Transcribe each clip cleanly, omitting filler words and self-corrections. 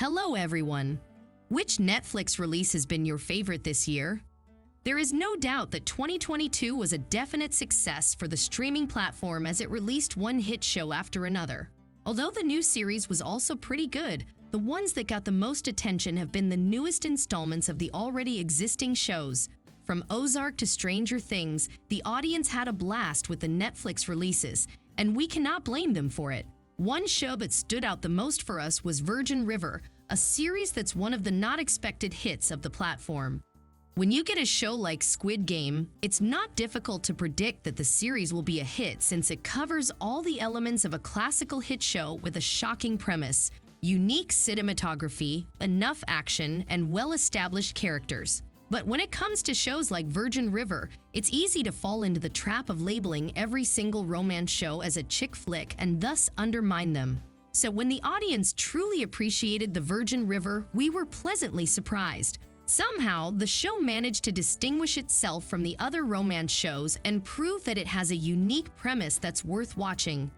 Hello everyone! Which Netflix release has been your favorite this year? There is no doubt that 2022 was a definite success for the streaming platform as it released one hit show after another. Although the new series was also pretty good, the ones that got the most attention have been the newest installments of the already existing shows. From Ozark to Stranger Things, the audience had a blast with the Netflix releases, and we cannot blame them for it. One show that stood out the most for us was Virgin River, a series that's one of the not expected hits of the platform. When you get a show like Squid Game, it's not difficult to predict that the series will be a hit since it covers all the elements of a classical hit show with a shocking premise, unique cinematography, enough action, and well-established characters. But when it comes to shows like Virgin River, it's easy to fall into the trap of labeling every single romance show as a chick flick and thus undermine them. So when the audience truly appreciated the Virgin River, we were pleasantly surprised. Somehow, the show managed to distinguish itself from the other romance shows and prove that it has a unique premise that's worth watching.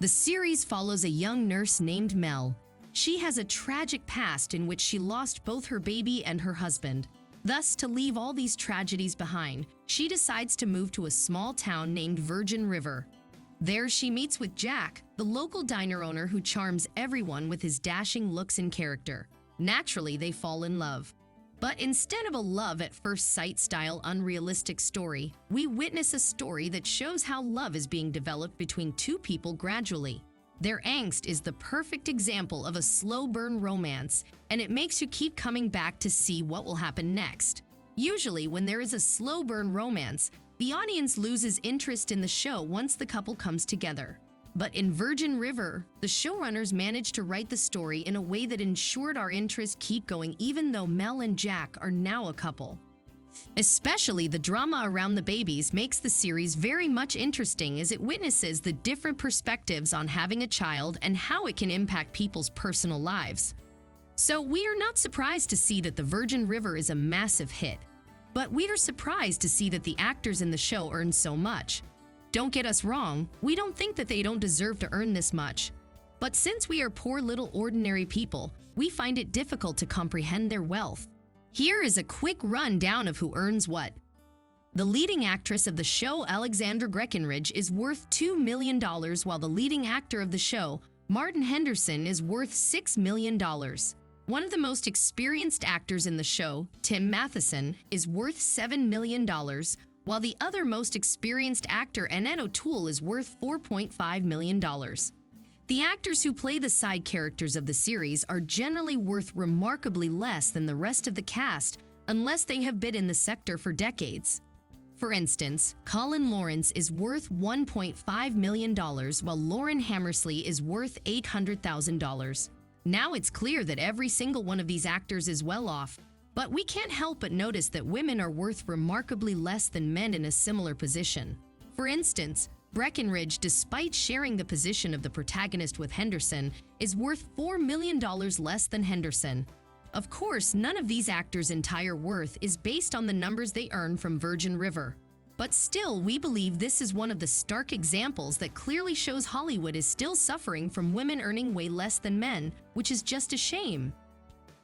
The series follows a young nurse named Mel. She has a tragic past in which she lost both her baby and her husband. Thus, to leave all these tragedies behind, she decides to move to a small town named Virgin River. There she meets with Jack, the local diner owner who charms everyone with his dashing looks and character. Naturally, they fall in love. But instead of a love at first sight style unrealistic story, we witness a story that shows how love is being developed between two people gradually. Their angst is the perfect example of a slow burn romance, and it makes you keep coming back to see what will happen next. Usually, when there is a slow burn romance, the audience loses interest in the show once the couple comes together. But in Virgin River, the showrunners managed to write the story in a way that ensured our interest keep going even though Mel and Jack are now a couple. Especially the drama around the babies makes the series very much interesting as it witnesses the different perspectives on having a child and how it can impact people's personal lives. So we are not surprised to see that the Virgin River is a massive hit, but we are surprised to see that the actors in the show earn so much. Don't get us wrong, we don't think that they don't deserve to earn this much. But since we are poor little ordinary people, we find it difficult to comprehend their wealth. Here is a quick rundown of who earns what. The leading actress of the show, Alexandra Breckenridge, is worth $2 million, while the leading actor of the show, Martin Henderson, is worth $6 million. One of the most experienced actors in the show, Tim Matheson, is worth $7 million, while the other most experienced actor, Annette O'Toole, is worth $4.5 million. The actors who play the side characters of the series are generally worth remarkably less than the rest of the cast unless they have been in the sector for decades. For instance, Colin Lawrence is worth $1.5 million, while Lauren Hammersley is worth $800,000. Now it's clear that every single one of these actors is well off, but we can't help but notice that women are worth remarkably less than men in a similar position. For instance, Breckenridge, despite sharing the position of the protagonist with Henderson, is worth $4 million less than Henderson. Of course, none of these actors' entire worth is based on the numbers they earn from Virgin River. But still, we believe this is one of the stark examples that clearly shows Hollywood is still suffering from women earning way less than men, which is just a shame.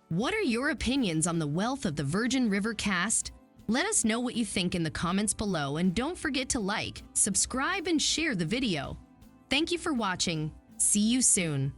What are your opinions on the wealth of the Virgin River cast? Let us know what you think in the comments below, and don't forget to like, subscribe, and share the video. Thank you for watching. See you soon.